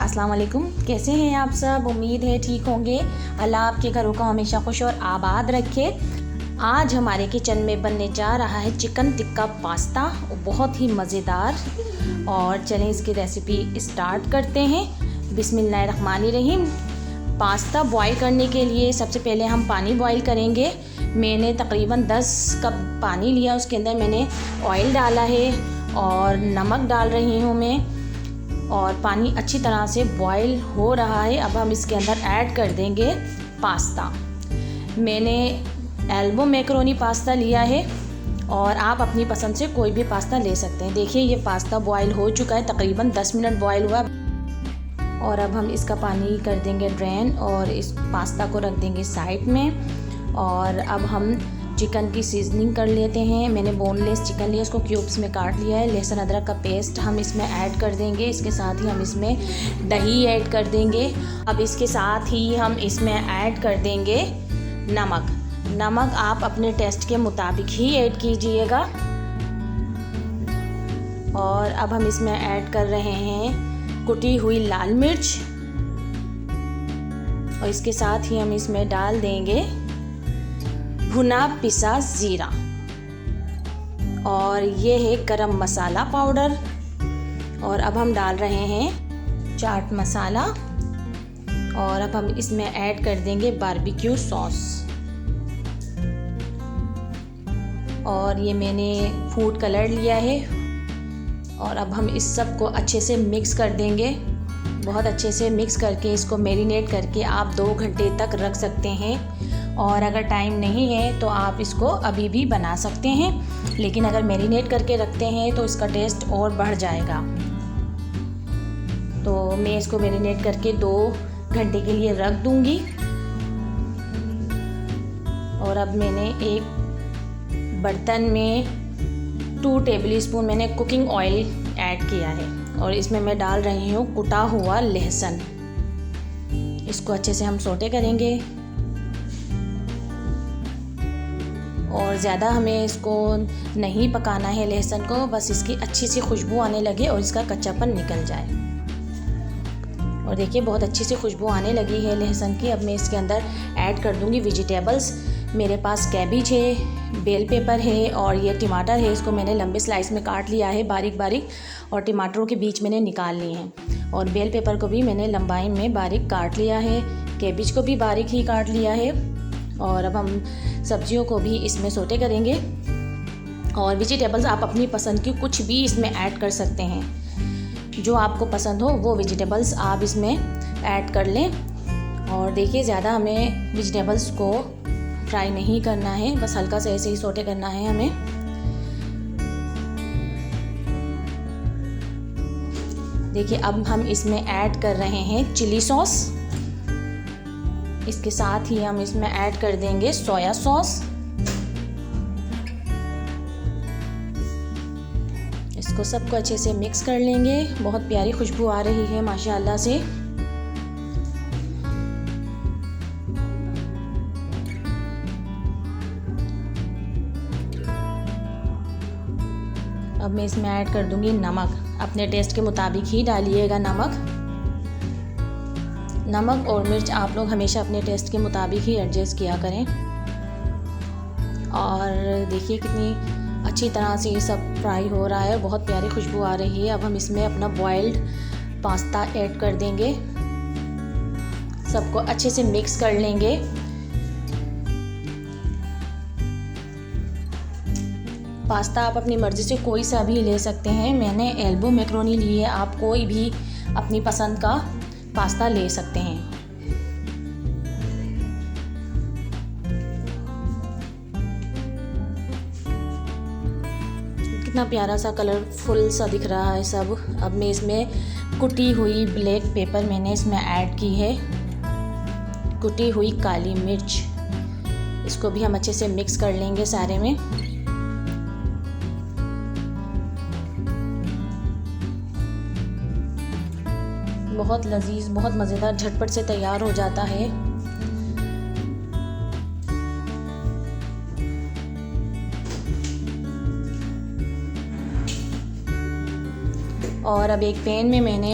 अस्सलाम वालेकुम। कैसे हैं आप सब? उम्मीद है ठीक होंगे। अल्लाह आपके घरों को हमेशा खुश और आबाद रखे। आज हमारे किचन में बनने जा रहा है चिकन टिक्का पास्ता, बहुत ही मज़ेदार। और चलें इसकी रेसिपी स्टार्ट करते हैं। बिस्मिल्लाहिर्रहमानिर्रहीम। पास्ता बॉईल करने के लिए सबसे पहले हम पानी बॉईल करेंगे। मैंने तकरीबन 10 कप पानी लिया, उसके अंदर मैंने ऑयल डाला है और नमक डाल रही हूँ मैं। और पानी अच्छी तरह से बॉईल हो रहा है। अब हम इसके अंदर ऐड कर देंगे पास्ता। मैंने एल्बो मैकरोनी पास्ता लिया है और आप अपनी पसंद से कोई भी पास्ता ले सकते हैं। देखिए ये पास्ता बॉईल हो चुका है, तकरीबन 10 मिनट बॉईल हुआ। और अब हम इसका पानी कर देंगे ड्रेन और इस पास्ता को रख देंगे साइड में। और अब हम चिकन की सीजनिंग कर लेते हैं। मैंने बोनलेस चिकन लिया, इसको क्यूब्स में काट लिया है। लहसुन अदरक का पेस्ट हम इसमें ऐड कर देंगे। इसके साथ ही हम इसमें दही ऐड कर देंगे। अब इसके साथ ही हम इसमें ऐड कर देंगे नमक। नमक आप अपने टेस्ट के मुताबिक ही ऐड कीजिएगा। और अब हम इसमें ऐड कर रहे हैं कुटी हुई लाल मिर्च। और इसके साथ ही हम इसमें डाल देंगे भुना पिसा ज़ीरा। और ये है गरम मसाला पाउडर। और अब हम डाल रहे हैं चाट मसाला। और अब हम इसमें ऐड कर देंगे बारबेक्यू सॉस। और ये मैंने फूड कलर लिया है। और अब हम इस सब को अच्छे से मिक्स कर देंगे। बहुत अच्छे से मिक्स करके इसको मैरिनेट करके आप 2 घंटे तक रख सकते हैं। और अगर टाइम नहीं है तो आप इसको अभी भी बना सकते हैं, लेकिन अगर मैरिनेट करके रखते हैं तो इसका टेस्ट और बढ़ जाएगा। तो मैं इसको मैरिनेट करके 2 घंटे के लिए रख दूंगी। और अब मैंने एक बर्तन में 2 टेबल स्पून मैंने कुकिंग ऑयल ऐड किया है। और इसमें मैं डाल रही हूँ कुटा हुआ लहसुन। इसको अच्छे से हम सौटे करेंगे। और ज़्यादा हमें इसको नहीं पकाना है लहसुन को, बस इसकी अच्छी सी खुशबू आने लगे और इसका कच्चापन निकल जाए। और देखिए बहुत अच्छी सी खुशबू आने लगी है लहसुन की। अब मैं इसके अंदर ऐड कर दूंगी वेजिटेबल्स। मेरे पास कैबिज है, बेल पेपर है और ये टमाटर है। इसको मैंने लंबे स्लाइस में काट लिया है बारीक बारीक, और टमाटरों के बीच मैंने निकाल लिए हैं। और बेल पेपर को भी मैंने लंबाई में बारीक काट लिया है। कैबिज को भी बारीक ही काट लिया है। और अब हम सब्जियों को भी इसमें सोटे करेंगे। और वेजिटेबल्स आप अपनी पसंद की कुछ भी इसमें ऐड कर सकते हैं। जो आपको पसंद हो वो वेजिटेबल्स आप इसमें ऐड कर लें। और देखिए ज़्यादा हमें वेजिटेबल्स को फ्राई नहीं करना है, बस हल्का से ऐसे ही सोटे करना है हमें। देखिए अब हम इसमें ऐड कर रहे हैं चिली सॉस। इसके साथ ही हम इसमें ऐड कर देंगे सोया सॉस। इसको सबको अच्छे से मिक्स कर लेंगे। बहुत प्यारी खुशबू आ रही है माशाल्लाह से। अब मैं इसमें ऐड कर दूंगी नमक। अपने टेस्ट के मुताबिक ही डालिएगा नमक और मिर्च आप लोग हमेशा अपने टेस्ट के मुताबिक ही एडजस्ट किया करें। और देखिए कितनी अच्छी तरह से ये सब फ्राई हो रहा है, बहुत प्यारी खुशबू आ रही है। अब हम इसमें अपना बॉइल्ड पास्ता ऐड कर देंगे। सबको अच्छे से मिक्स कर लेंगे। पास्ता आप अपनी मर्ज़ी से कोई सा भी ले सकते हैं। मैंने एल्बो मैकरोनी ली है, आप कोई भी अपनी पसंद का पास्ता ले सकते हैं। कितना प्यारा सा कलरफुल सा दिख रहा है सब। अब मैं इसमें कुटी हुई ब्लैक पेपर मैंने इसमें ऐड की है, कुटी हुई काली मिर्च। इसको भी हम अच्छे से मिक्स कर लेंगे सारे में। बहुत लजीज, बहुत मज़ेदार, झटपट से तैयार हो जाता है। और अब एक पैन में मैंने